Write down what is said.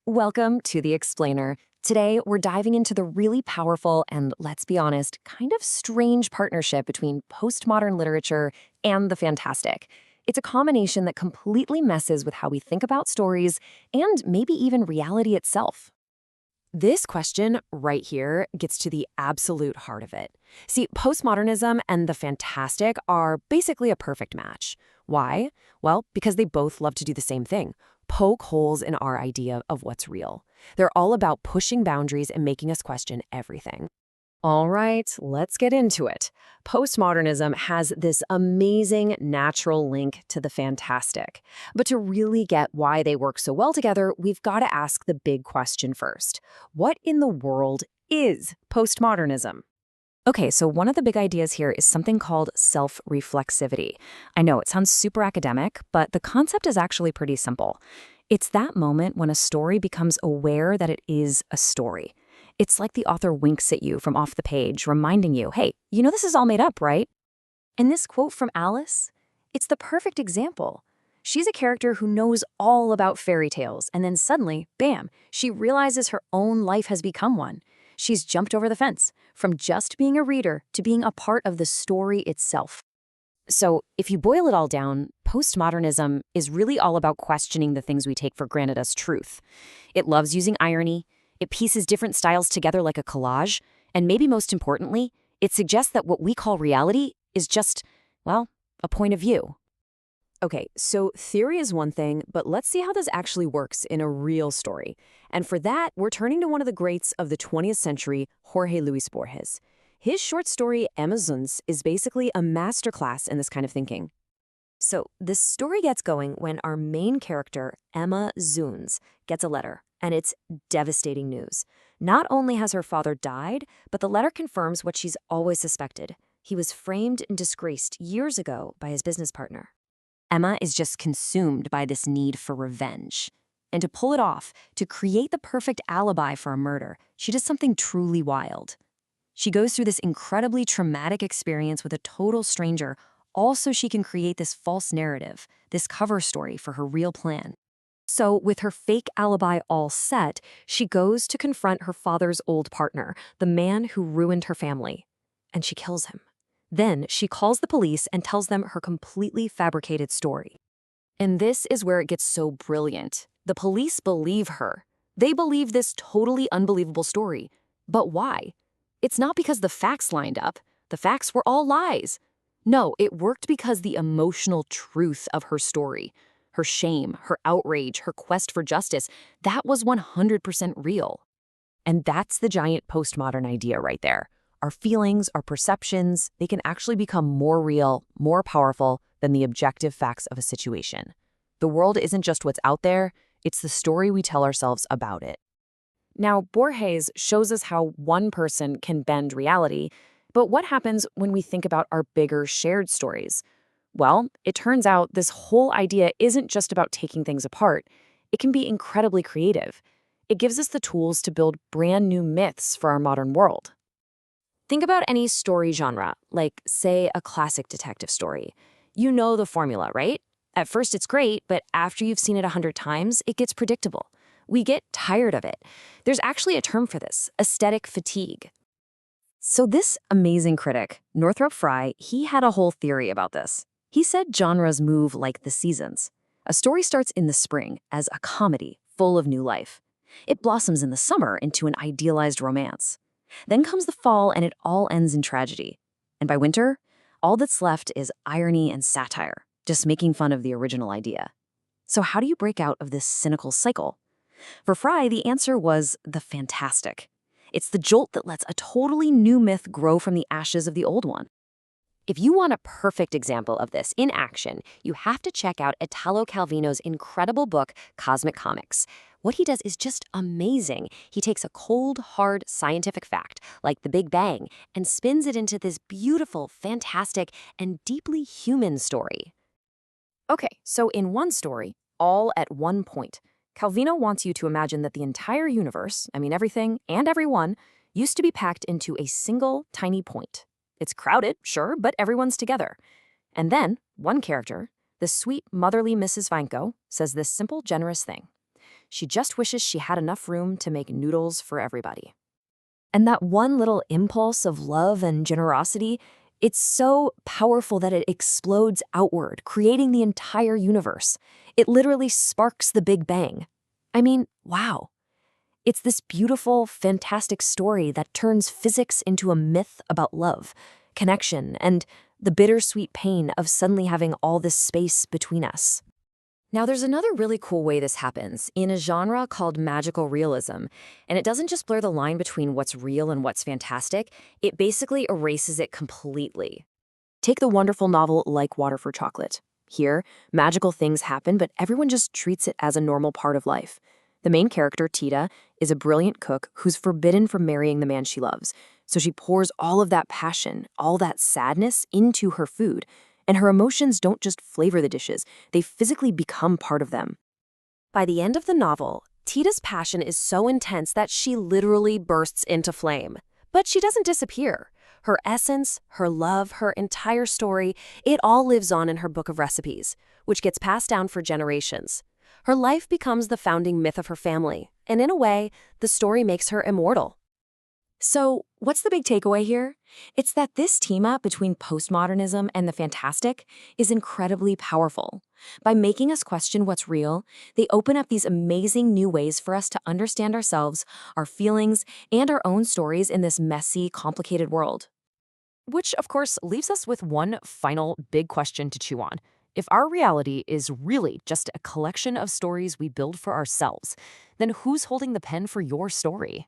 Welcome to The Explainer. Today, we're diving into the really powerful and, let's be honest, kind of strange partnership between postmodern literature and the fantastic. It's a combination that completely messes with how we think about stories and maybe even reality itself. This question right here gets to the absolute heart of it. See, postmodernism and the fantastic are basically a perfect match. Why? Well, because they both love to do the same thing: poke holes in our idea of what's real. They're all about pushing boundaries and making us question everything. All right, let's get into it. Postmodernism has this amazing natural link to the fantastic. But to really get why they work so well together, we've got to ask the big question first. What in the world is postmodernism? Okay, so one of the big ideas here is something called self-reflexivity. I know it sounds super academic, but the concept is actually pretty simple. It's that moment when a story becomes aware that it is a story. It's like the author winks at you from off the page, reminding you, hey, you know this is all made up, right? And this quote from Alice, it's the perfect example. She's a character who knows all about fairy tales, and then suddenly, bam, she realizes her own life has become one. She's jumped over the fence, from just being a reader to being a part of the story itself. So, if you boil it all down, postmodernism is really all about questioning the things we take for granted as truth. It loves using irony, it pieces different styles together like a collage, and maybe most importantly, it suggests that what we call reality is just, well, a point of view. Okay, so theory is one thing, but let's see how this actually works in a real story. And for that, we're turning to one of the greats of the 20th century, Jorge Luis Borges. His short story, Emma Zuns, is basically a masterclass in this kind of thinking. So, this story gets going when our main character, Emma Zuns, gets a letter, and it's devastating news. Not only has her father died, but the letter confirms what she's always suspected. He was framed and disgraced years ago by his business partner. Emma is just consumed by this need for revenge. And to pull it off, to create the perfect alibi for a murder, she does something truly wild. She goes through this incredibly traumatic experience with a total stranger, all so she can create this false narrative, this cover story for her real plan. So, with her fake alibi all set, she goes to confront her father's old partner, the man who ruined her family, and she kills him. Then she calls the police and tells them her completely fabricated story. And this is where it gets so brilliant. The police believe her. They believe this totally unbelievable story. But why? It's not because the facts lined up. The facts were all lies. No, it worked because the emotional truth of her story, her shame, her outrage, her quest for justice, that was 100% real. And that's the giant postmodern idea right there. Our feelings, our perceptions, they can actually become more real, more powerful than the objective facts of a situation. The world isn't just what's out there, it's the story we tell ourselves about it. Now, Borges shows us how one person can bend reality, but what happens when we think about our bigger shared stories? Well, it turns out this whole idea isn't just about taking things apart. It can be incredibly creative. It gives us the tools to build brand new myths for our modern world. Think about any story genre, like, say, a classic detective story. You know the formula, right? At first it's great, but after you've seen it 100 times, it gets predictable. We get tired of it. There's actually a term for this: aesthetic fatigue. So this amazing critic, Northrop Frye, he had a whole theory about this. He said genres move like the seasons. A story starts in the spring as a comedy full of new life. It blossoms in the summer into an idealized romance. Then comes the fall and it all ends in tragedy. And by winter, all that's left is irony and satire, just making fun of the original idea. So how do you break out of this cynical cycle? For Frye, the answer was the fantastic. It's the jolt that lets a totally new myth grow from the ashes of the old one. If you want a perfect example of this in action, you have to check out Italo Calvino's incredible book, Cosmic Comics. What he does is just amazing. He takes a cold, hard scientific fact, like the Big Bang, and spins it into this beautiful, fantastic, and deeply human story. Okay, so in one story, all at one point, Calvino wants you to imagine that the entire universe, everything and everyone, used to be packed into a single tiny point. It's crowded, sure, but everyone's together. And then, one character, the sweet, motherly Mrs. Vanko, says this simple, generous thing. She just wishes she had enough room to make noodles for everybody. And that one little impulse of love and generosity, it's so powerful that it explodes outward, creating the entire universe. It literally sparks the Big Bang. I mean, wow. It's this beautiful, fantastic story that turns physics into a myth about love, connection, and the bittersweet pain of suddenly having all this space between us. Now, there's another really cool way this happens in a genre called magical realism, and it doesn't just blur the line between what's real and what's fantastic, it basically erases it completely. Take the wonderful novel Like Water for Chocolate. Here, magical things happen, but everyone just treats it as a normal part of life. The main character, Tita, is a brilliant cook who's forbidden from marrying the man she loves, so she pours all of that passion, all that sadness into her food, and her emotions don't just flavor the dishes, they physically become part of them. By the end of the novel, Tita's passion is so intense that she literally bursts into flame. But she doesn't disappear. Her essence, her love, her entire story, it all lives on in her book of recipes, which gets passed down for generations. Her life becomes the founding myth of her family, and in a way, the story makes her immortal. So, what's the big takeaway here? It's that this team-up between postmodernism and the fantastic is incredibly powerful. By making us question what's real, they open up these amazing new ways for us to understand ourselves, our feelings, and our own stories in this messy, complicated world. Which, of course, leaves us with one final big question to chew on. If our reality is really just a collection of stories we build for ourselves, then who's holding the pen for your story?